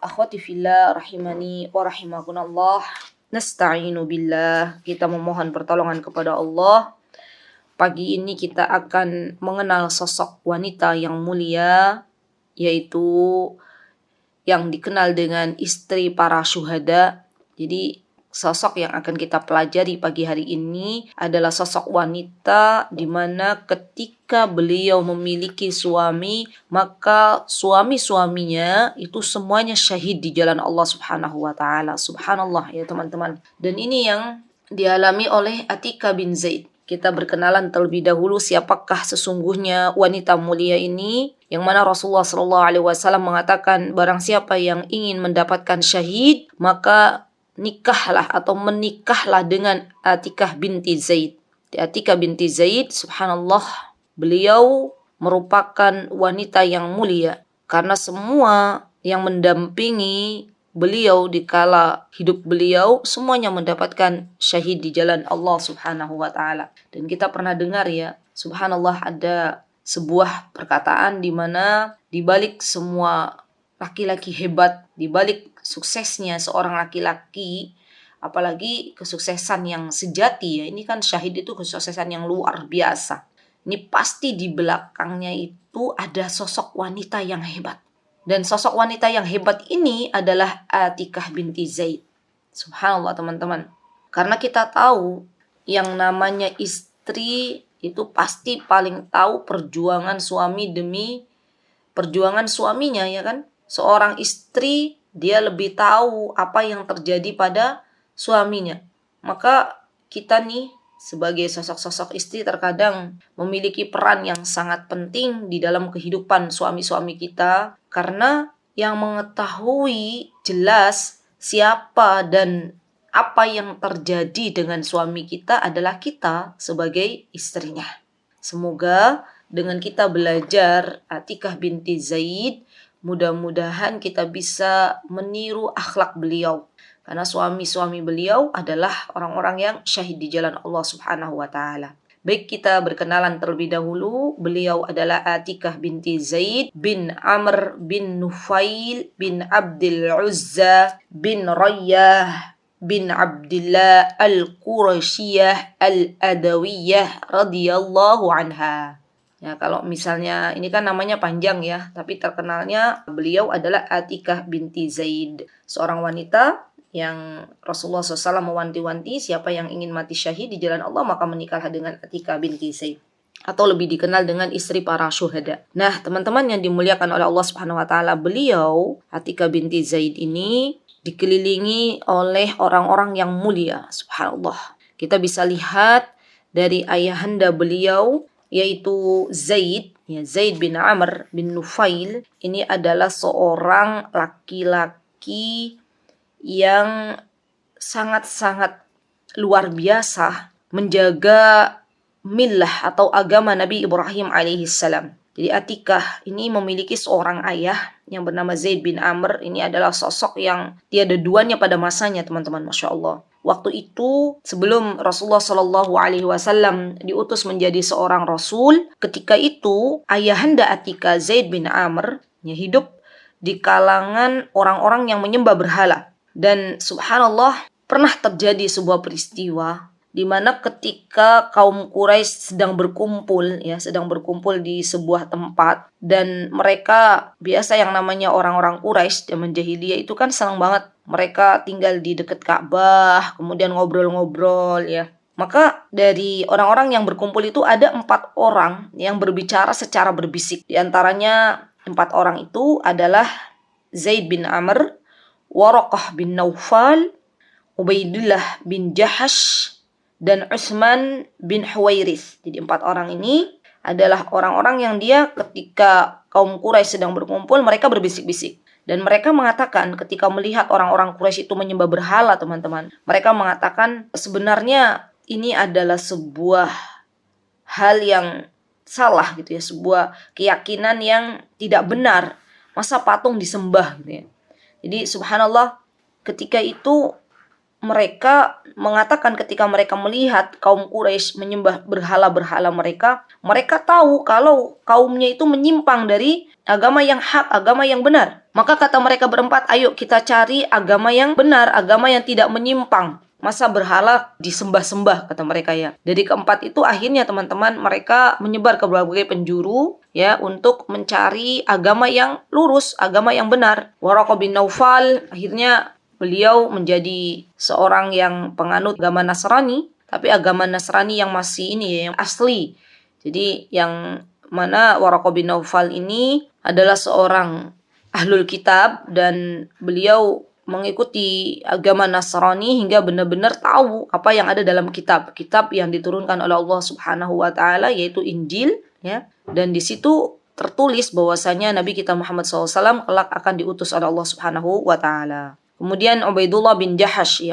Akhwati fillah rahimani wa rahimakumullah. Nasta'inu billah. Kita memohon pertolongan kepada Allah. Pagi ini kita akan mengenal sosok wanita yang mulia, yaitu yang dikenal dengan istri para syuhada. Jadi sosok yang akan kita pelajari pagi hari ini adalah sosok wanita di mana ketika beliau memiliki suami, maka suami-suaminya itu semuanya syahid di jalan Allah Subhanahu wa taala. Subhanallah ya teman-teman. Dan ini yang dialami oleh Atika bin Zaid. Kita berkenalan terlebih dahulu siapakah sesungguhnya wanita mulia ini, yang mana Rasulullah SAW mengatakan barang siapa yang ingin mendapatkan syahid maka nikahlah atau menikahlah dengan Atikah binti Zaid. Atikah binti Zaid, subhanallah, beliau merupakan wanita yang mulia karena semua yang mendampingi beliau di kala hidup beliau semuanya mendapatkan syahid di jalan Allah Subhanahu wa taala. Dan kita pernah dengar ya, subhanallah, ada sebuah perkataan di mana di balik semua laki-laki hebat, di balik suksesnya seorang laki-laki, apalagi kesuksesan yang sejati ya, ini kan syahid itu kesuksesan yang luar biasa. Ini pasti di belakangnya itu ada sosok wanita yang hebat. Dan sosok wanita yang hebat ini adalah Atikah binti Zaid. Subhanallah teman-teman. Karena kita tahu yang namanya istri itu pasti paling tahu perjuangan suami demi perjuangan suaminya, ya kan? Seorang istri dia lebih tahu apa yang terjadi pada suaminya. Maka kita nih sebagai sosok-sosok istri terkadang memiliki peran yang sangat penting di dalam kehidupan suami-suami kita, karena yang mengetahui jelas siapa dan apa yang terjadi dengan suami kita adalah kita sebagai istrinya. Semoga dengan kita belajar Atikah binti Zaid, mudah-mudahan kita bisa meniru akhlak beliau. Karena suami-suami beliau adalah orang-orang yang syahid di jalan Allah Subhanahu wa taala. Baik, kita berkenalan terlebih dahulu. Beliau adalah Atikah binti Zaid bin Amr bin Nufail bin Abdul Uzza bin Rayyah bin Abdullah al-Qurashiyah al-Adawiyah radhiyallahu anha. Ya, kalau misalnya ini kan namanya panjang ya, tapi terkenalnya beliau adalah Atikah binti Zaid, seorang wanita yang Rasulullah SAW mewanti-wanti siapa yang ingin mati syahid di jalan Allah maka menikahlah dengan Atikah binti Zaid, atau lebih dikenal dengan istri para syuhada. Nah, teman-teman yang dimuliakan oleh Allah Subhanahu wa taala, beliau Atikah binti Zaid ini dikelilingi oleh orang-orang yang mulia. Subhanallah. Kita bisa lihat dari ayahanda beliau yaitu Zaid, ya, Zaid bin Amr bin Nufail. Ini adalah seorang laki-laki yang sangat-sangat luar biasa menjaga millah atau agama Nabi Ibrahim alaihissalam. Jadi Atikah ini memiliki seorang ayah yang bernama Zaid bin Amr. Ini adalah sosok yang tiada duanya pada masanya, teman-teman, masya Allah. Waktu itu sebelum Rasulullah Shallallahu Alaihi Wasallam diutus menjadi seorang Rasul, ketika itu ayahanda Atikah Zaid bin Amr hidup di kalangan orang-orang yang menyembah berhala. Dan subhanallah, pernah terjadi sebuah peristiwa di mana ketika kaum Quraisy sedang berkumpul di sebuah tempat, dan mereka biasa yang namanya orang-orang Quraisy zaman jahiliyah itu kan senang banget. Mereka tinggal di dekat Ka'bah, kemudian ngobrol-ngobrol ya. Maka dari orang-orang yang berkumpul itu ada 4 orang yang berbicara secara berbisik. Di antaranya 4 orang itu adalah Zaid bin Amr, Waraqah bin Naufal, Ubaidillah bin Jahash, dan Utsman bin Huwairits. Jadi 4 orang ini adalah orang-orang yang dia ketika kaum Quraisy sedang berkumpul, mereka berbisik-bisik. Dan mereka mengatakan ketika melihat orang-orang Quraisy itu menyembah berhala, teman-teman, mereka mengatakan sebenarnya ini adalah sebuah hal yang salah gitu ya, sebuah keyakinan yang tidak benar. Masa patung disembah gitu ya. Jadi subhanallah, ketika itu mereka mengatakan ketika mereka melihat kaum Quraisy menyembah berhala-berhala mereka, mereka tahu kalau kaumnya itu menyimpang dari agama yang hak, agama yang benar. Maka kata mereka berempat, ayo kita cari agama yang benar, agama yang tidak menyimpang. Masa berhala disembah-sembah, kata mereka ya. Dari keempat itu akhirnya teman-teman mereka menyebar ke berbagai penjuru ya untuk mencari agama yang lurus, agama yang benar. Waraqah bin Naufal akhirnya beliau menjadi seorang yang penganut agama Nasrani, tapi agama Nasrani yang masih ini ya, yang asli. Jadi yang mana Waraqah bin Naufal ini adalah seorang ahlul kitab dan beliau mengikuti agama Nasrani hingga benar-benar tahu apa yang ada dalam kitab yang diturunkan oleh Allah Subhanahu wa taala, yaitu Injil ya. Dan di situ tertulis bahwasanya Nabi kita Muhammad SAW kelak akan diutus oleh Allah Subhanahu wa taala. Kemudian Ubaidullah bin Jahash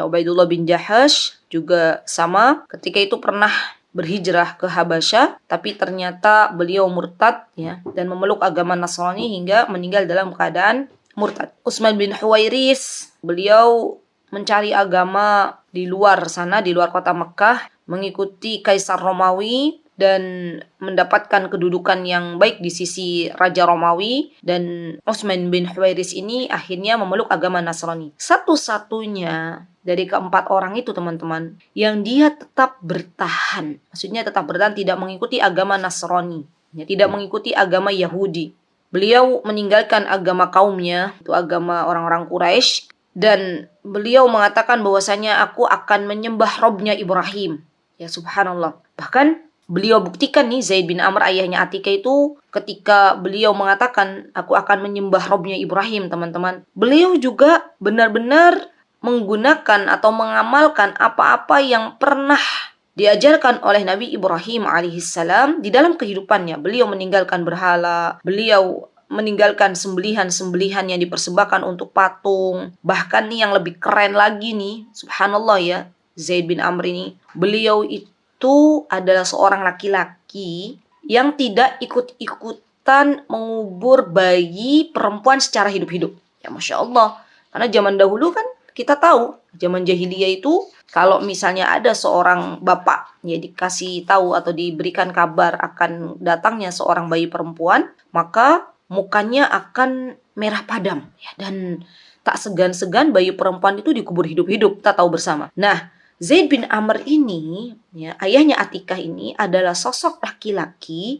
juga sama, ketika itu pernah berhijrah ke Habasyah, tapi ternyata beliau murtad ya dan memeluk agama Nasrani hingga meninggal dalam keadaan murtad. Utsman bin Huwairis, beliau mencari agama di luar sana, di luar kota Mekah, mengikuti Kaisar Romawi dan mendapatkan kedudukan yang baik di sisi Raja Romawi. Dan Utsman bin Huwairis ini akhirnya memeluk agama Nasrani. Satu-satunya dari keempat orang itu teman-teman yang dia tetap bertahan, maksudnya tetap bertahan tidak mengikuti agama Nasrani ya, tidak mengikuti agama Yahudi. Beliau meninggalkan agama kaumnya, itu agama orang-orang Quraisy, dan beliau mengatakan bahwasanya aku akan menyembah Robnya Ibrahim. Ya subhanallah. Bahkan beliau buktikan nih, Zaid bin Amr ayahnya Atika itu ketika beliau mengatakan aku akan menyembah Robnya Ibrahim, teman-teman, beliau juga benar-benar menggunakan atau mengamalkan apa-apa yang pernah diajarkan oleh Nabi Ibrahim alaihissalam di dalam kehidupannya. Beliau meninggalkan berhala, beliau meninggalkan sembelihan-sembelihan yang dipersembahkan untuk patung. Bahkan nih yang lebih keren lagi nih, subhanallah ya, Zaid bin Amr ini, beliau itu adalah seorang laki-laki yang tidak ikut-ikutan mengubur bayi perempuan secara hidup-hidup. Ya Masya Allah. Karena zaman dahulu kan kita tahu, zaman jahiliyah itu kalau misalnya ada seorang bapak ya dikasih tahu atau diberikan kabar akan datangnya seorang bayi perempuan, maka mukanya akan merah padam ya, dan tak segan-segan bayi perempuan itu dikubur hidup-hidup, kita tahu bersama. Nah, Zaid bin Amr ini ya, ayahnya Atikah ini adalah sosok laki-laki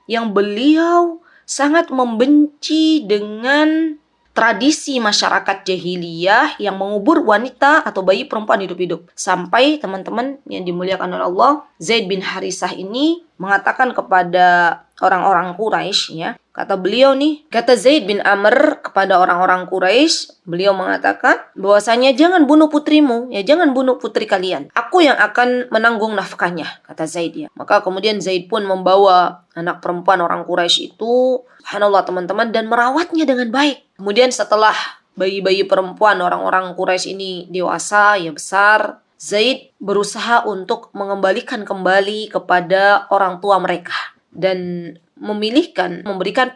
yang beliau sangat membenci dengan tradisi masyarakat jahiliyah yang mengubur wanita atau bayi perempuan hidup-hidup. Sampai teman-teman yang dimuliakan oleh Allah, Zaid bin Harisah ini mengatakan kepada orang-orang Quraisy ya. Kata beliau nih, kata Zaid bin Amr kepada orang-orang Quraisy, beliau mengatakan bahwasanya jangan bunuh putrimu, ya jangan bunuh putri kalian. Aku yang akan menanggung nafkahnya, kata Zaid ya. Maka kemudian Zaid pun membawa anak perempuan orang Quraisy itu, subhanallah teman-teman, dan merawatnya dengan baik. Kemudian setelah bayi-bayi perempuan orang-orang Quraisy ini dewasa, ya besar, Zaid berusaha untuk mengembalikan kembali kepada orang tua mereka dan memberikan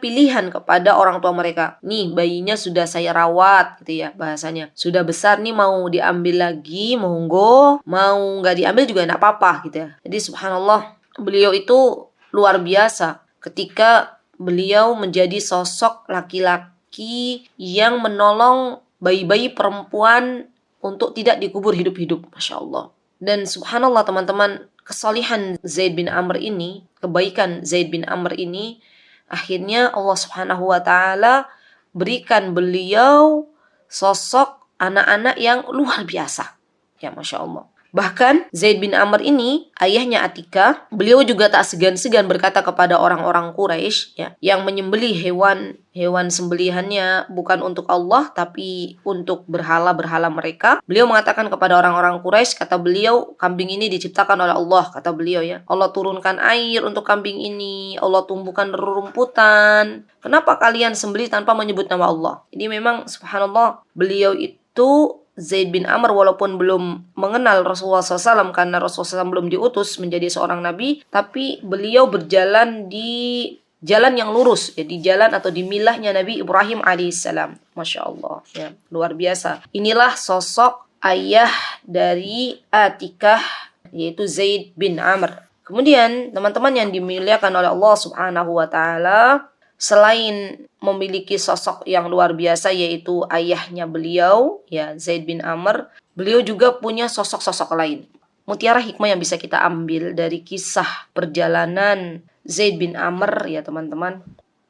pilihan kepada orang tua mereka. Nih bayinya sudah saya rawat gitu ya bahasanya. Sudah besar nih, mau diambil lagi monggo, mau nggak diambil juga enggak apa-apa gitu ya. Jadi subhanallah beliau itu luar biasa ketika beliau menjadi sosok laki-laki yang menolong bayi-bayi perempuan untuk tidak dikubur hidup-hidup. Masya Allah. Dan subhanallah teman-teman, kesalihan Zaid bin Amr ini, kebaikan Zaid bin Amr ini, akhirnya Allah Subhanahu wa taala berikan beliau sosok anak-anak yang luar biasa. Ya Masya Allah. Bahkan Zaid bin Amr ini, ayahnya Atika, beliau juga tak segan-segan berkata kepada orang-orang Quraisy ya, yang menyembelih hewan sembelihannya bukan untuk Allah tapi untuk berhala-berhala mereka. Beliau mengatakan kepada orang-orang Quraisy, kata beliau, kambing ini diciptakan oleh Allah, kata beliau ya. Allah turunkan air untuk kambing ini, Allah tumbuhkan rerumputan. Kenapa kalian sembelih tanpa menyebut nama Allah? Ini memang subhanallah, beliau itu Zaid bin Amr walaupun belum mengenal Rasulullah SAW karena Rasulullah SAW belum diutus menjadi seorang nabi, tapi beliau berjalan di jalan yang lurus, ya, di jalan atau di milahnya Nabi Ibrahim alaihissalam. Masya Allah, ya, luar biasa. Inilah sosok ayah dari Atikah, yaitu Zaid bin Amr. Kemudian teman-teman yang dimuliakan oleh Allah Subhanahu wa taala, selain memiliki sosok yang luar biasa yaitu ayahnya beliau, ya Zaid bin Amr, beliau juga punya sosok-sosok lain. Mutiara hikmah yang bisa kita ambil dari kisah perjalanan Zaid bin Amr ya teman-teman,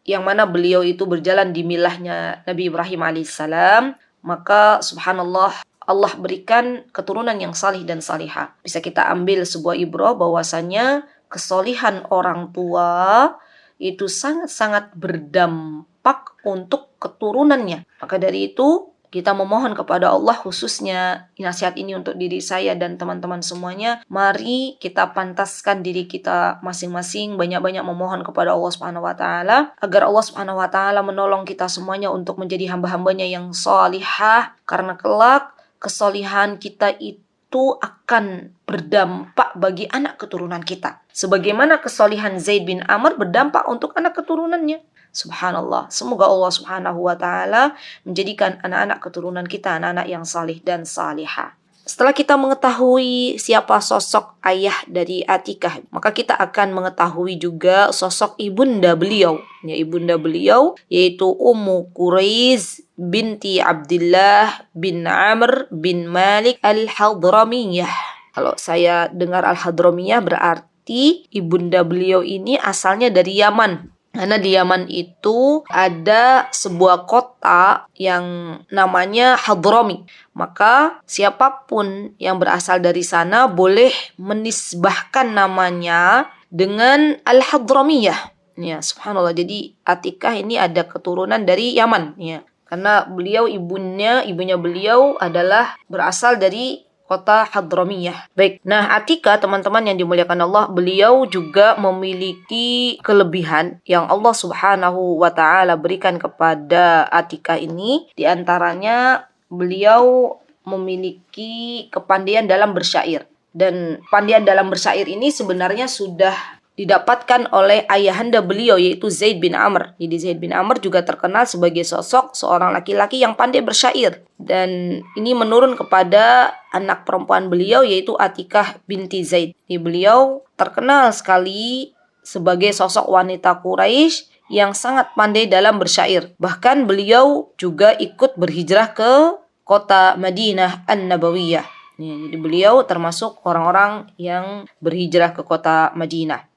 yang mana beliau itu berjalan di milahnya Nabi Ibrahim alaihissalam, maka subhanallah Allah berikan keturunan yang salih dan salihah. Bisa kita ambil sebuah ibrah bahwasanya kesolihan orang tua itu sangat-sangat berdampak untuk keturunannya. Maka dari itu kita memohon kepada Allah, khususnya nasihat ini untuk diri saya dan teman-teman semuanya. Mari kita pantaskan diri kita masing-masing, banyak-banyak memohon kepada Allah Subhanahu wa taala agar Allah Subhanahu wa taala menolong kita semuanya untuk menjadi hamba-hambanya yang salihah, karena kelak kesolihan kita itu akan berdampak bagi anak keturunan kita. Sebagaimana kesolihan Zaid bin Amr berdampak untuk anak keturunannya. Subhanallah. Semoga Allah Subhanahu wa taala menjadikan anak-anak keturunan kita anak-anak yang salih dan salihah. Setelah kita mengetahui siapa sosok ayah dari Atikah, maka kita akan mengetahui juga sosok ibunda beliau. Ya, ibunda beliau yaitu Ummu Quraiz binti Abdullah bin Amr bin Malik al-Hadramiyah. Kalau saya dengar al-Hadramiyah berarti ibunda beliau ini asalnya dari Yaman. Karena di Yaman itu ada sebuah kota yang namanya Hadrami. Maka siapapun yang berasal dari sana boleh menisbahkan namanya dengan Al-Hadramiyah. Ya, subhanallah. Jadi Atikah ini ada keturunan dari Yaman. Ya. Karena beliau ibunya beliau adalah berasal dari kota Hadramiyah. Baik, nah Atikah teman-teman yang dimuliakan Allah, beliau juga memiliki kelebihan yang Allah Subhanahu wa taala berikan kepada Atikah ini. Di antaranya beliau memiliki kepandaian dalam bersyair. Dan kepandaian dalam bersyair ini sebenarnya sudah didapatkan oleh ayahanda beliau yaitu Zaid bin Amr. Jadi Zaid bin Amr juga terkenal sebagai sosok seorang laki-laki yang pandai bersyair. Dan ini menurun kepada anak perempuan beliau yaitu Atikah binti Zaid. Jadi beliau terkenal sekali sebagai sosok wanita Quraisy yang sangat pandai dalam bersyair. Bahkan beliau juga ikut berhijrah ke kota Madinah An-Nabawiyah. Jadi beliau termasuk orang-orang yang berhijrah ke kota Madinah.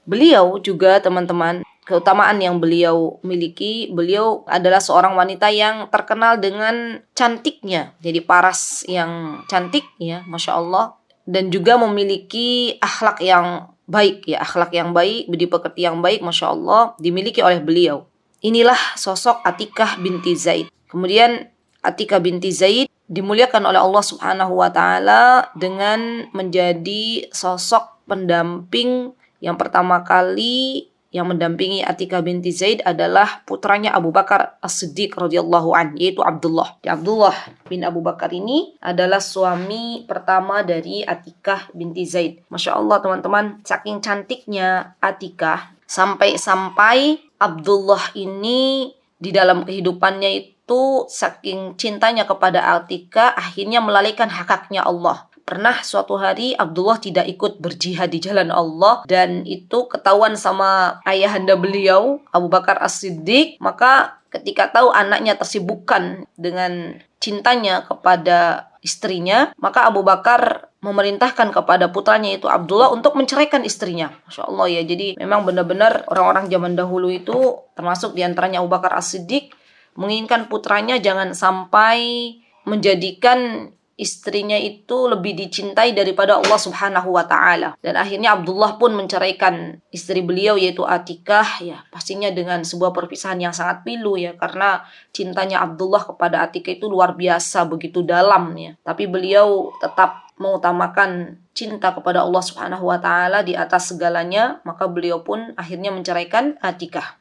Beliau juga teman-teman, keutamaan yang beliau miliki, beliau adalah seorang wanita yang terkenal dengan cantiknya. Jadi paras yang cantik ya, Masya Allah. Dan juga memiliki akhlak yang baik ya, akhlak yang baik, budi pekerti yang baik, Masya Allah, dimiliki oleh beliau. Inilah sosok Atikah binti Zaid. Kemudian Atikah binti Zaid dimuliakan oleh Allah Subhanahu wa taala dengan menjadi sosok pendamping. Yang pertama kali yang mendampingi Atikah binti Zaid adalah putranya Abu Bakar As-Siddiq radhiyallahu anhu, yaitu Abdullah. Abdullah bin Abu Bakar ini adalah suami pertama dari Atikah binti Zaid. Masya Allah teman-teman, saking cantiknya Atikah sampai Abdullah ini di dalam kehidupannya itu saking cintanya kepada Atikah akhirnya melalaikan hak-haknya Allah. Pernah suatu hari Abdullah tidak ikut berjihad di jalan Allah dan itu ketahuan sama ayahanda beliau Abu Bakar As-Siddiq. Maka ketika tahu anaknya tersibukkan dengan cintanya kepada istrinya, maka Abu Bakar memerintahkan kepada putranya itu Abdullah untuk menceraikan istrinya. Masya Allah ya, jadi memang benar-benar orang-orang zaman dahulu itu termasuk diantaranya Abu Bakar As-Siddiq menginginkan putranya jangan sampai menjadikan istrinya itu lebih dicintai daripada Allah Subhanahu wa taala. Dan akhirnya Abdullah pun menceraikan istri beliau yaitu Atikah, ya pastinya dengan sebuah perpisahan yang sangat pilu ya, karena cintanya Abdullah kepada Atikah itu luar biasa, begitu dalam ya. Tapi beliau tetap mengutamakan cinta kepada Allah Subhanahu wa taala di atas segalanya, maka beliau pun akhirnya menceraikan Atikah.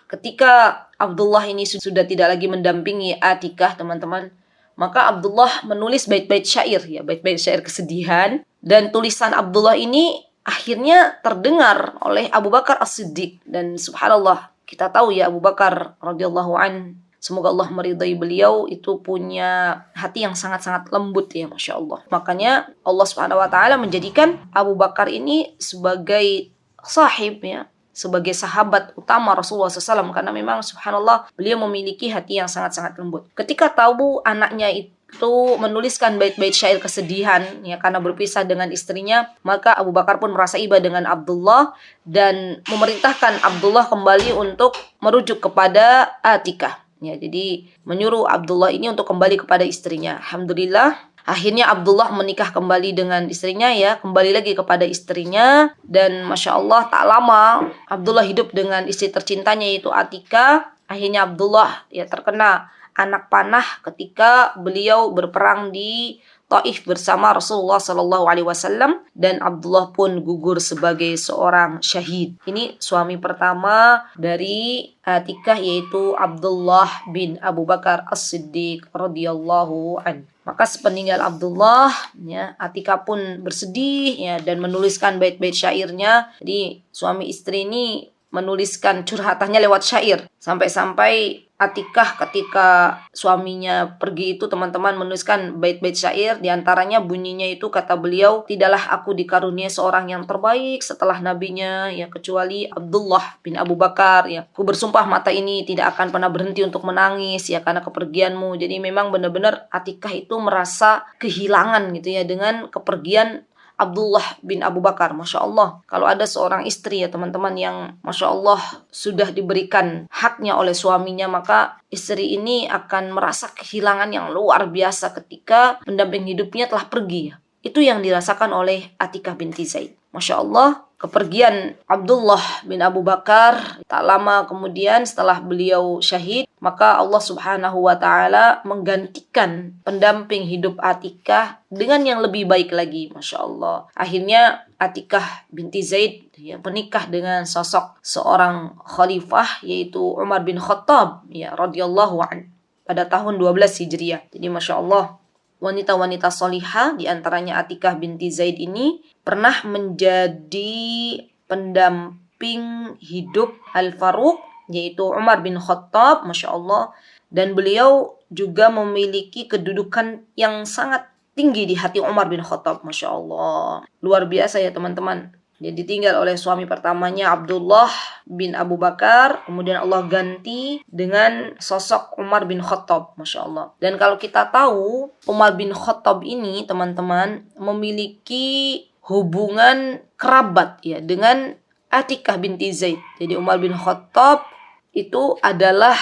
Ketika Abdullah ini sudah tidak lagi mendampingi Atikah, teman-teman, maka Abdullah menulis bait-bait syair ya, bait-bait syair kesedihan, dan tulisan Abdullah ini akhirnya terdengar oleh Abu Bakar As-Siddiq. Dan subhanallah, kita tahu ya Abu Bakar radhiyallahu an, semoga Allah meridai beliau, itu punya hati yang sangat-sangat lembut ya, Masya Allah. Makanya Allah Subhanahu wa taala menjadikan Abu Bakar ini sebagai sahib ya, sebagai sahabat utama Rasulullah SAW, karena memang subhanallah beliau memiliki hati yang sangat-sangat lembut. Ketika tahu anaknya itu menuliskan bait-bait syair kesedihan ya karena berpisah dengan istrinya, maka Abu Bakar pun merasa iba dengan Abdullah dan memerintahkan Abdullah kembali untuk merujuk kepada Atikah. Ya, jadi menyuruh Abdullah ini untuk kembali kepada istrinya. Alhamdulillah, akhirnya Abdullah menikah kembali dengan istrinya ya, kembali lagi kepada istrinya, dan Masya Allah tak lama Abdullah hidup dengan istri tercintanya yaitu Atikah. Akhirnya Abdullah ya terkena anak panah ketika beliau berperang di Taif bersama Rasulullah Sallallahu Alaihi Wasallam, dan Abdullah pun gugur sebagai seorang syahid. Ini suami pertama dari Atikah yaitu Abdullah bin Abu Bakar As-Siddiq radhiyallahu an. Maka sepeninggal Abdullah, ya, Atikah pun bersedih ya dan menuliskan bait-bait syairnya. Jadi suami istri ini menuliskan curhatannya lewat syair. Sampai-sampai Atikah ketika suaminya pergi itu teman-teman menuliskan bait-bait syair, diantaranya bunyinya itu kata beliau, tidaklah aku dikaruniai seorang yang terbaik setelah nabinya ya kecuali Abdullah bin Abu Bakar ya. Aku bersumpah mata ini tidak akan pernah berhenti untuk menangis ya karena kepergianmu. Jadi memang benar-benar Atikah itu merasa kehilangan gitu ya dengan kepergian Abdullah bin Abu Bakar. Masya Allah, kalau ada seorang istri ya teman-teman yang Masya Allah sudah diberikan haknya oleh suaminya, maka istri ini akan merasa kehilangan yang luar biasa ketika pendamping hidupnya telah pergi. Itu yang dirasakan oleh Atikah binti Zaid. Masya Allah, kepergian Abdullah bin Abu Bakar tak lama kemudian setelah beliau syahid, maka Allah Subhanahu wa Ta'ala menggantikan pendamping hidup Atikah dengan yang lebih baik lagi. Masya Allah, akhirnya Atikah binti Zaid ya, menikah dengan sosok seorang khalifah yaitu Umar bin Khattab ya radhiyallahu an pada tahun 12 Hijriah. Jadi Masya Allah, wanita-wanita solihah diantaranya Atikah binti Zaid ini pernah menjadi pendamping hidup Al-Faruq yaitu Umar bin Khattab, Masya Allah, dan beliau juga memiliki kedudukan yang sangat tinggi di hati Umar bin Khattab, Masya Allah. Luar biasa ya teman-teman. Dia ditinggal oleh suami pertamanya Abdullah bin Abu Bakar, kemudian Allah ganti dengan sosok Umar bin Khattab, Masya Allah. Dan kalau kita tahu Umar bin Khattab ini teman-teman memiliki hubungan kerabat ya dengan Atikah binti Zaid. Jadi Umar bin Khattab itu adalah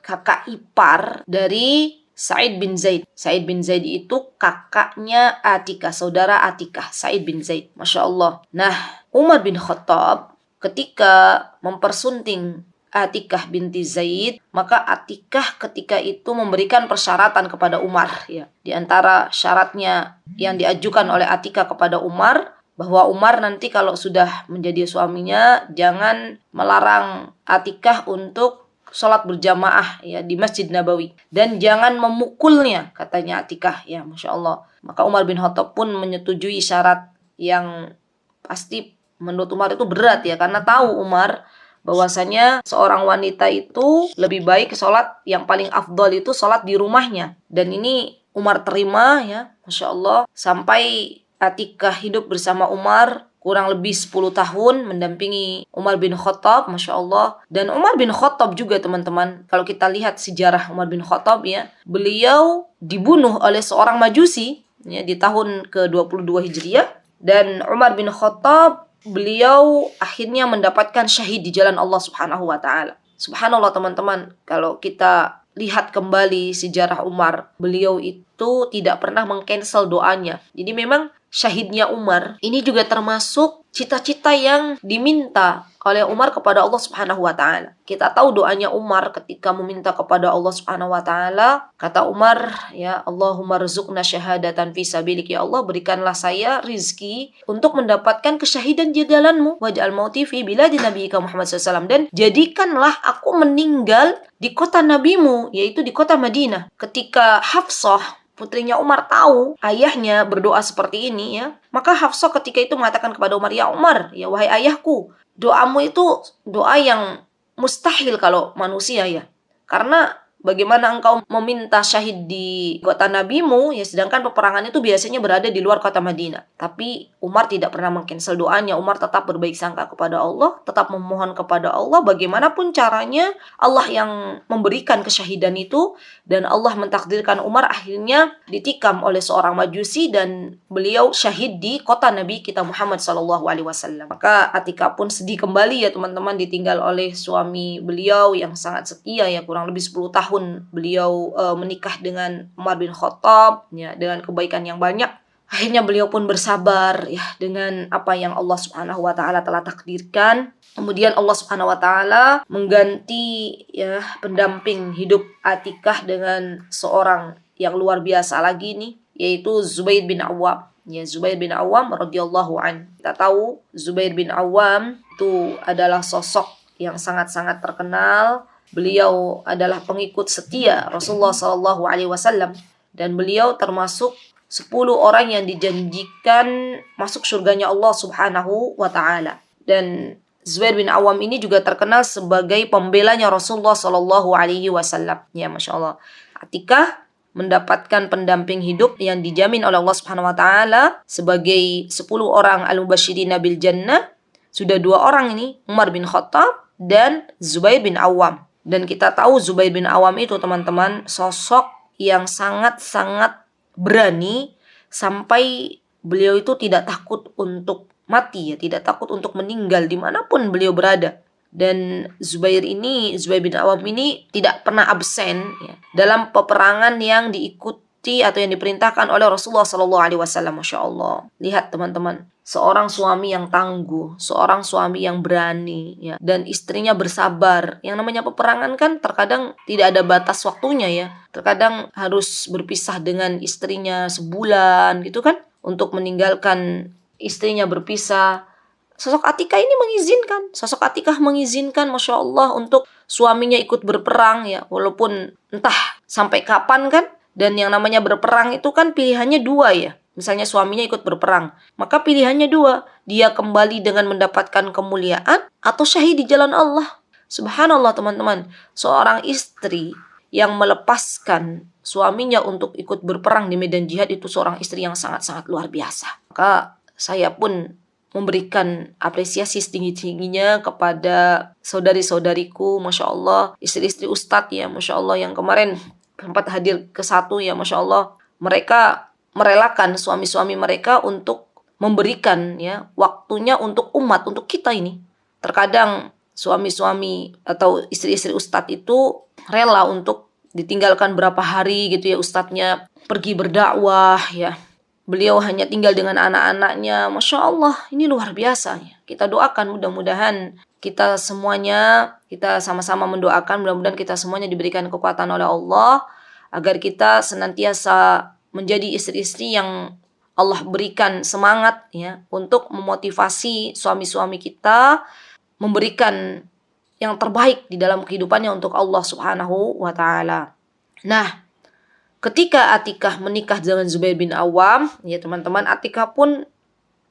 kakak ipar dari Sa'id bin Zaid. Sa'id bin Zaid itu kakaknya Atikah, saudara Atikah, Sa'id bin Zaid. Masya Allah. Nah, Umar bin Khattab ketika mempersunting Atikah binti Zaid, maka Atikah ketika itu memberikan persyaratan kepada Umar ya. Di antara syaratnya yang diajukan oleh Atikah kepada Umar, bahwa Umar nanti kalau sudah menjadi suaminya jangan melarang Atikah untuk sholat berjamaah ya di Masjid Nabawi, dan jangan memukulnya, katanya Atikah ya. Masya Allah. Maka Umar bin Khattab pun menyetujui syarat yang pasti menurut Umar itu berat ya, karena tahu Umar bahwasanya seorang wanita itu lebih baik sholat yang paling afdol itu sholat di rumahnya, dan ini Umar terima ya. Masya Allah, sampai Atikah hidup bersama Umar kurang lebih 10 tahun mendampingi Umar bin Khattab, Masya Allah. Dan Umar bin Khattab juga teman-teman, kalau kita lihat sejarah Umar bin Khattab ya, beliau dibunuh oleh seorang majusi ya, di tahun ke-22 Hijriah. Dan Umar bin Khattab, beliau akhirnya mendapatkan syahid di jalan Allah Subhanahu wa Ta'ala. Subhanallah teman-teman, kalau kita lihat kembali sejarah Umar, beliau itu tidak pernah meng-cancel doanya. Jadi memang syahidnya Umar ini juga termasuk cita-cita yang diminta oleh Umar kepada Allah Subhanahu wa Ta'ala. Kita tahu doanya Umar ketika meminta kepada Allah Subhanahu wa Ta'ala. Kata Umar, ya Allahumma rzuqna syahadatan fi sabilik, ya Allah berikanlah saya rizki untuk mendapatkan kesyahidan di jalanmu, waj'al mauti fi biladi nabiyika Muhammad SAW, dan jadikanlah aku meninggal di kota nabimu, yaitu di kota Madinah. Ketika Hafsah putrinya Umar tahu ayahnya berdoa seperti ini ya, maka Hafsah ketika itu mengatakan kepada Umar, ya Umar, ya wahai ayahku, doamu itu doa yang mustahil kalau manusia ya. Karena bagaimana engkau meminta syahid di kota nabimu, ya sedangkan peperangan itu biasanya berada di luar kota Madinah. Tapi Umar tidak pernah mengcancel doanya. Umar tetap berbaik sangka kepada Allah, tetap memohon kepada Allah. Bagaimanapun caranya, Allah yang memberikan kesyahidan itu, dan Allah mentakdirkan Umar akhirnya ditikam oleh seorang majusi dan beliau syahid di kota Nabi kita Muhammad SAW. Maka Atikah pun sedih kembali ya teman-teman, ditinggal oleh suami beliau yang sangat setia ya, kurang lebih 10 tahun beliau menikah dengan Umar bin Khattab ya, dengan kebaikan yang banyak. Akhirnya beliau pun bersabar ya dengan apa yang Allah Subhanahu wa taala telah takdirkan. Kemudian Allah Subhanahu wa taala mengganti ya pendamping hidup Atikah dengan seorang yang luar biasa lagi nih, yaitu Zubair bin Awam. Ya, Zubair bin Awam radhiyallahu an. Kita tahu Zubair bin Awam itu adalah sosok yang sangat-sangat terkenal. Beliau adalah pengikut setia Rasulullah SAW dan beliau termasuk 10 orang yang dijanjikan masuk surganya Allah Subhanahu wa taala. Dan Zubair bin Awam ini juga terkenal sebagai pembelanya Rasulullah SAW. Ya, Masya Allah. Atikah mendapatkan pendamping hidup yang dijamin oleh Allah Subhanahu wa taala sebagai 10 orang al-mubasysyirin bil jannah. Sudah 2 orang ini, Umar bin Khattab dan Zubair bin Awam. Dan kita tahu Zubair bin Awam itu teman-teman sosok yang sangat-sangat berani, sampai beliau itu tidak takut untuk mati ya, tidak takut untuk meninggal dimanapun beliau berada. Dan Zubair bin Awam ini tidak pernah absen ya, dalam peperangan yang diikuti atau yang diperintahkan oleh Rasulullah SAW. Masya Allah. Lihat teman-teman, seorang suami yang tangguh, seorang suami yang berani ya, dan istrinya bersabar. Yang namanya peperangan kan terkadang tidak ada batas waktunya ya. Terkadang harus berpisah dengan istrinya sebulan gitu kan, untuk meninggalkan istrinya berpisah. Sosok Atikah ini mengizinkan. Sosok Atikah mengizinkan, Masya Allah, untuk suaminya ikut berperang ya, walaupun entah sampai kapan kan. Dan yang namanya berperang itu kan pilihannya 2 ya. Misalnya suaminya ikut berperang, maka pilihannya 2. Dia kembali dengan mendapatkan kemuliaan atau syahid di jalan Allah. Subhanallah teman-teman. Seorang istri yang melepaskan suaminya untuk ikut berperang di medan jihad itu seorang istri yang sangat-sangat luar biasa. Maka saya pun memberikan apresiasi setinggi-tingginya kepada saudari-saudariku, Masya Allah, istri-istri Ustadz ya, Masya Allah, yang kemarin sempat hadir ke 1 ya, Masya Allah. Mereka merelakan suami-suami mereka untuk memberikan ya waktunya untuk umat, untuk kita ini. Terkadang suami-suami atau istri-istri Ustadz itu rela untuk ditinggalkan berapa hari gitu ya, Ustadznya pergi berdakwah ya. Beliau hanya tinggal dengan anak-anaknya. Masya Allah, ini luar biasa ya. Kita doakan mudah-mudahan kita semuanya, kita sama-sama mendoakan mudah-mudahan kita semuanya diberikan kekuatan oleh Allah agar kita senantiasa menjadi istri-istri yang Allah berikan semangat ya untuk memotivasi suami-suami kita memberikan yang terbaik di dalam kehidupannya untuk Allah Subhanahu wa taala. Nah, ketika Atikah menikah dengan Zubair bin Awam, ya teman-teman, Atikah pun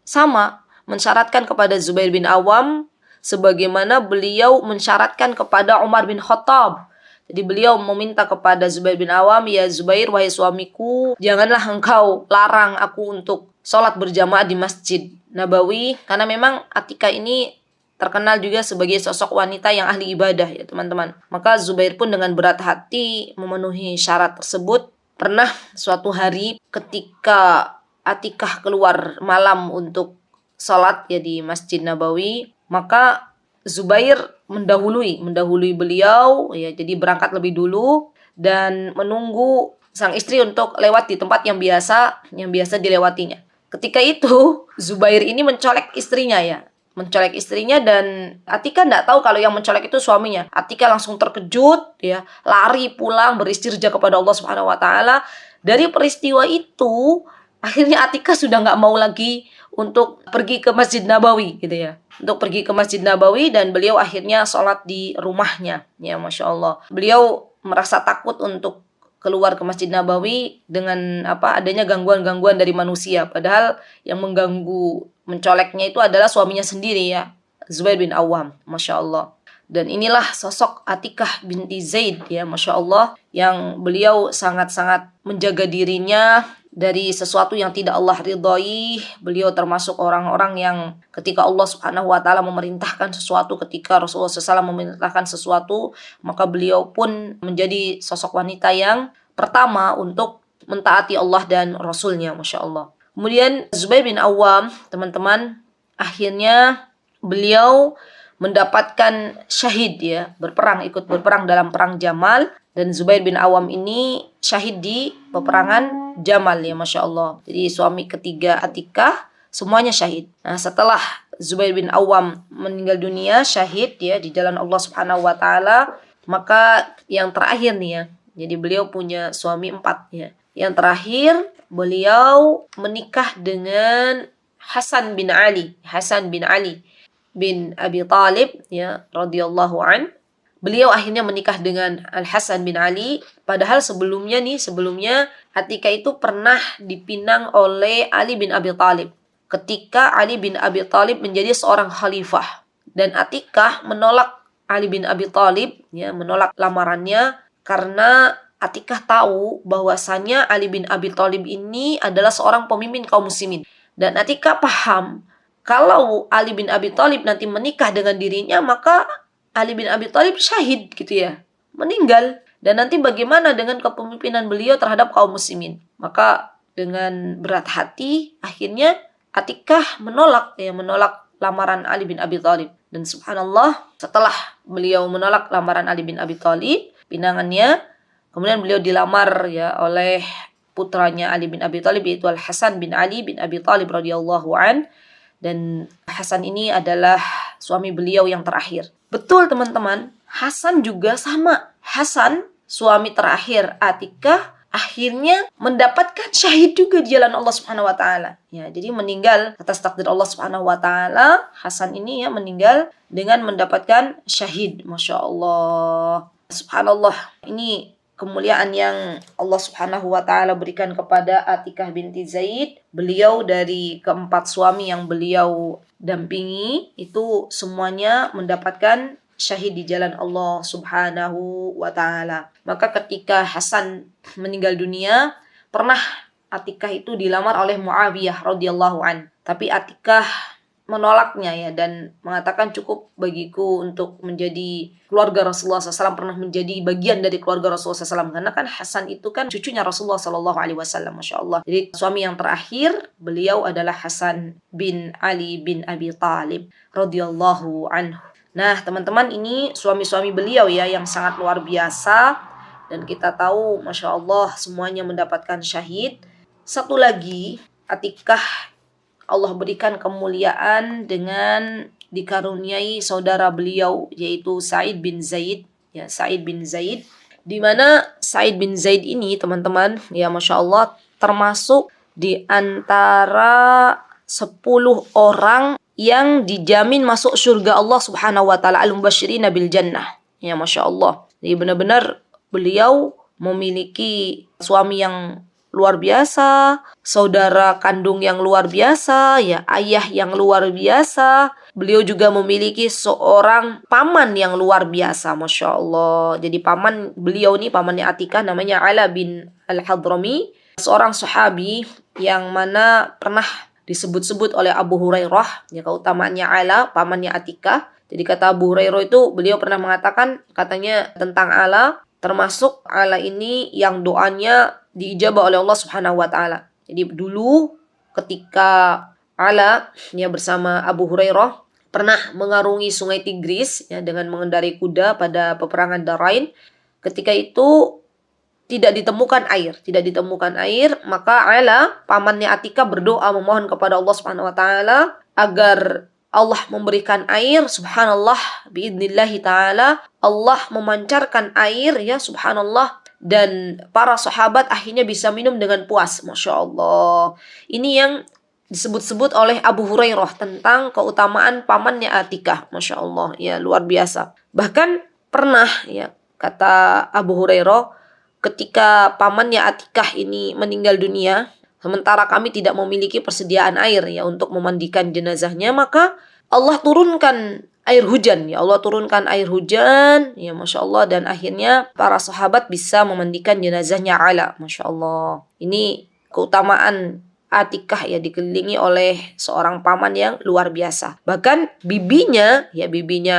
sama mensyaratkan kepada Zubair bin Awam sebagaimana beliau mensyaratkan kepada Umar bin Khattab. Jadi beliau meminta kepada Zubair bin Awam, ya Zubair, wahai suamiku, janganlah engkau larang aku untuk sholat berjamaah di Masjid Nabawi. Karena memang Atikah ini terkenal juga sebagai sosok wanita yang ahli ibadah ya teman-teman. Maka Zubair pun dengan berat hati memenuhi syarat tersebut. Pernah suatu hari ketika Atikah keluar malam untuk sholat ya di Masjid Nabawi, maka Zubair mendahului beliau ya, jadi berangkat lebih dulu dan menunggu sang istri untuk lewat di tempat yang biasa dilewatinya. Ketika itu Zubair ini mencolek istrinya dan Atikah tidak tahu kalau yang mencolek itu suaminya. Atikah langsung terkejut ya, lari pulang beristirja kepada Allah Subhanahu wa taala. Dari peristiwa itu akhirnya Atikah sudah nggak mau lagi untuk pergi ke Masjid Nabawi gitu ya. Untuk pergi ke Masjid Nabawi, dan beliau akhirnya sholat di rumahnya. Ya, Masya Allah. Beliau merasa takut untuk keluar ke Masjid Nabawi dengan adanya gangguan-gangguan dari manusia. Padahal yang mengganggu mencoleknya itu adalah suaminya sendiri ya, Zubair bin Awam. Masya Allah. Dan inilah sosok Atikah binti Zaid ya, Masya Allah, yang beliau sangat-sangat menjaga dirinya dari sesuatu yang tidak Allah ridhoi. Beliau termasuk orang-orang yang ketika Allah Subhanahu wa taala memerintahkan sesuatu, ketika Rasulullah SAW memerintahkan sesuatu, maka beliau pun menjadi sosok wanita yang pertama untuk mentaati Allah dan Rasulnya, Masya Allah. Kemudian Zubair bin Awam, teman-teman, akhirnya beliau mendapatkan syahid ya, ikut berperang dalam perang Jamal. Dan Zubair bin Awam ini syahid di peperangan Jamal ya, Masya Allah. Jadi suami ketiga Atikah semuanya syahid. Nah, setelah Zubair bin Awam meninggal dunia syahid ya di jalan Allah Subhanahu wa taala, maka yang terakhir nih ya, jadi beliau punya suami 4 ya. Yang terakhir beliau menikah dengan Hasan bin Ali bin Abi Talib ya, radhiyallahu an. Beliau akhirnya menikah dengan Al Hasan bin Ali, padahal sebelumnya Atikah itu pernah dipinang oleh Ali bin Abi Talib ketika Ali bin Abi Talib menjadi seorang khalifah, dan Atikah menolak Ali bin Abi Talib ya, menolak lamarannya karena Atikah tahu bahwasanya Ali bin Abi Talib ini adalah seorang pemimpin kaum muslimin, dan Atikah paham kalau Ali bin Abi Talib nanti menikah dengan dirinya, maka Ali bin Abi Talib syahid gitu ya, meninggal. Dan nanti bagaimana dengan kepemimpinan beliau terhadap kaum muslimin? Maka dengan berat hati akhirnya Atikah menolak lamaran Ali bin Abi Talib. Dan subhanallah, setelah beliau menolak lamaran Ali bin Abi Talib, pinangannya, kemudian beliau dilamar ya oleh putranya Ali bin Abi Talib, yaitu Al Hasan bin Ali bin Abi Talib radhiyallahu an. Dan Hasan ini adalah suami beliau yang terakhir. Betul teman-teman, Hasan juga sama. Hasan, suami terakhir Atikah, akhirnya mendapatkan syahid juga di jalan Allah Subhanahu wa taala. Ya, jadi meninggal atas takdir Allah Subhanahu wa taala. Hasan ini ya meninggal dengan mendapatkan syahid. Masya Allah. Subhanallah. Ini kemuliaan yang Allah Subhanahu wa taala berikan kepada Atikah binti Zaid. Beliau dari keempat suami yang beliau dampingi itu semuanya mendapatkan syahid di jalan Allah Subhanahu wa taala. Maka ketika Hasan meninggal dunia, pernah Atikah itu dilamar oleh Muawiyah radhiyallahu an. Tapi Atikah menolaknya ya, dan mengatakan cukup bagiku untuk menjadi keluarga Rasulullah SAW, pernah menjadi bagian dari keluarga Rasulullah SAW, karena kan Hasan itu kan cucunya Rasulullah SAW, Masya Allah. Jadi suami yang terakhir beliau adalah Hasan bin Ali bin Abi Talib radhiyallahu anhu. Nah teman-teman, ini suami-suami beliau ya yang sangat luar biasa, dan kita tahu Masya Allah semuanya mendapatkan syahid. Satu lagi, Atikah Allah berikan kemuliaan dengan dikaruniai saudara beliau, yaitu Sa'id bin Zaid ya, Sa'id bin Zaid, di mana Sa'id bin Zaid ini teman-teman ya, Masya Allah, termasuk di antara 10 orang yang dijamin masuk surga Allah Subhanahu wa taala, al-mubasysyirina bil jannah ya, Masya Allah. Jadi benar-benar beliau memiliki suami yang luar biasa, saudara kandung yang luar biasa, ya, ayah yang luar biasa. Beliau juga memiliki seorang paman yang luar biasa, Masya Allah. Jadi paman beliau nih, pamannya Atikah, namanya Ala bin Al-Hadrami, seorang sahabi yang mana pernah disebut-sebut oleh Abu Hurairah, ya, keutamaannya Ala, pamannya Atikah. Jadi kata Abu Hurairah itu, beliau pernah mengatakan, katanya tentang Ala, termasuk Ala ini yang doanya diijabah oleh Allah Subhanahu wa taala. Jadi dulu ketika Ala ya bersama Abu Hurairah pernah mengarungi Sungai Tigris ya, dengan mengendarai kuda pada peperangan Darain. Ketika itu tidak ditemukan air, maka Ala, pamannya Atikah, berdoa memohon kepada Allah Subhanahu wa taala agar Allah memberikan air. Subhanallah, biidnillahi ta'ala, Allah memancarkan air ya, subhanallah, dan para sahabat akhirnya bisa minum dengan puas. Masya Allah. Ini yang disebut-sebut oleh Abu Hurairah tentang keutamaan pamannya Atikah. Masya Allah, ya, luar biasa. Bahkan pernah ya, kata Abu Hurairah, ketika pamannya Atikah ini meninggal dunia, sementara kami tidak memiliki persediaan air ya untuk memandikan jenazahnya, maka Allah turunkan air hujan, ya Allah turunkan air hujan, ya Masya Allah, dan akhirnya para sahabat bisa memandikan jenazahnya Ala, Masya Allah. Ini keutamaan Atikah, ya, dikelilingi oleh seorang paman yang luar biasa. Bahkan bibinya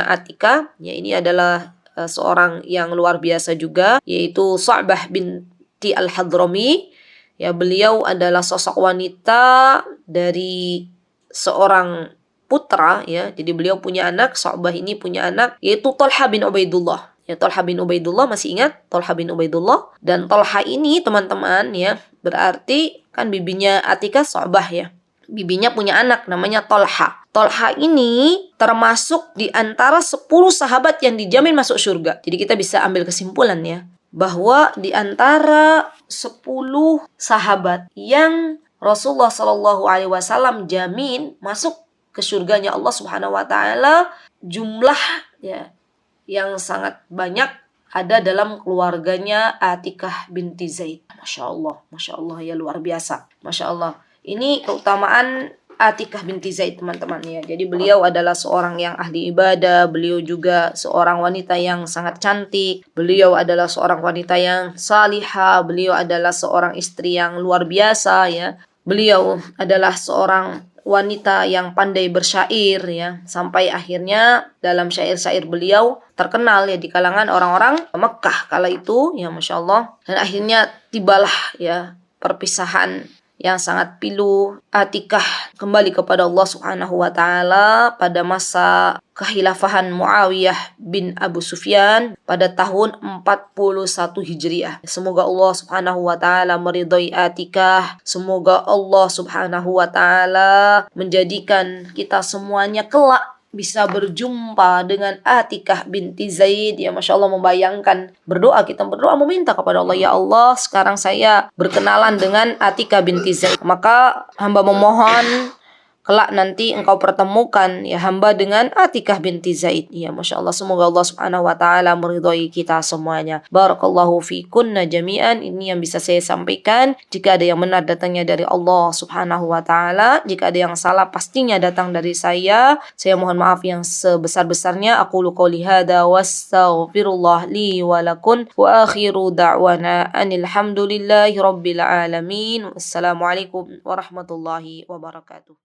Atikah, ya ini adalah seorang yang luar biasa juga, yaitu Sa'bah binti Al-Hadrami. Ya, beliau adalah sosok wanita dari seorang putra, ya. Jadi beliau punya anak, Sa'bah ini punya anak, yaitu Talha bin Ubaidullah. Ya, Talha bin Ubaidullah, masih ingat Talha bin Ubaidullah? Dan Talha ini, teman-teman, ya, berarti kan bibinya Atikah Sa'bah, ya. Bibinya punya anak namanya Talha. Talha ini termasuk di antara 10 sahabat yang dijamin masuk surga. Jadi kita bisa ambil kesimpulan, ya, bahwa di antara 10 sahabat yang Rasulullah Shallallahu Alaihi Wasallam jamin masuk ke surganya Allah Subhanahu Wa Taala, jumlah, ya, yang sangat banyak ada dalam keluarganya Atikah binti Zaid. Masya Allah, ya, luar biasa. Masya Allah. Ini keutamaan Atikah binti Zaid, teman-teman, ya. Jadi beliau adalah seorang yang ahli ibadah, beliau juga seorang wanita yang sangat cantik, beliau adalah seorang wanita yang salihah, beliau adalah seorang istri yang luar biasa, ya. Beliau adalah seorang wanita yang pandai bersyair, ya, sampai akhirnya dalam syair-syair beliau terkenal, ya, di kalangan orang-orang Mekah kala itu, ya, Masya Allah. Dan akhirnya tibalah, ya, perpisahan yang sangat pilu. Atikah kembali kepada Allah Subhanahu wa Ta'ala pada masa kekhilafahan Muawiyah bin Abu Sufyan pada tahun 41 Hijriah. Semoga Allah Subhanahu wa Ta'ala meridhai Atikah. Semoga Allah Subhanahu wa Ta'ala menjadikan kita semuanya kelak bisa berjumpa dengan Atikah binti Zaid, ya, Masya Allah. Membayangkan kita berdoa meminta kepada Allah, ya Allah, sekarang saya berkenalan dengan Atikah binti Zaid, maka hamba memohon kelak nanti engkau pertemukan, ya, hamba dengan Atikah binti Zaid. Ya, Masya Allah. Semoga Allah Subhanahu wa Ta'ala meridhai kita semuanya. Barakallahu fikunna jami'an. Ini yang bisa saya sampaikan. Jika ada yang benar, datangnya dari Allah Subhanahu wa Ta'ala. Jika ada yang salah, pastinya datang dari saya. Saya mohon maaf yang sebesar-besarnya. Aqulu qouli hadza wastaghfirullah li wa lakum wa akhiru da'wana anil hamdulillahi rabbil alamin. Wassalamualaikum warahmatullahi wabarakatuh.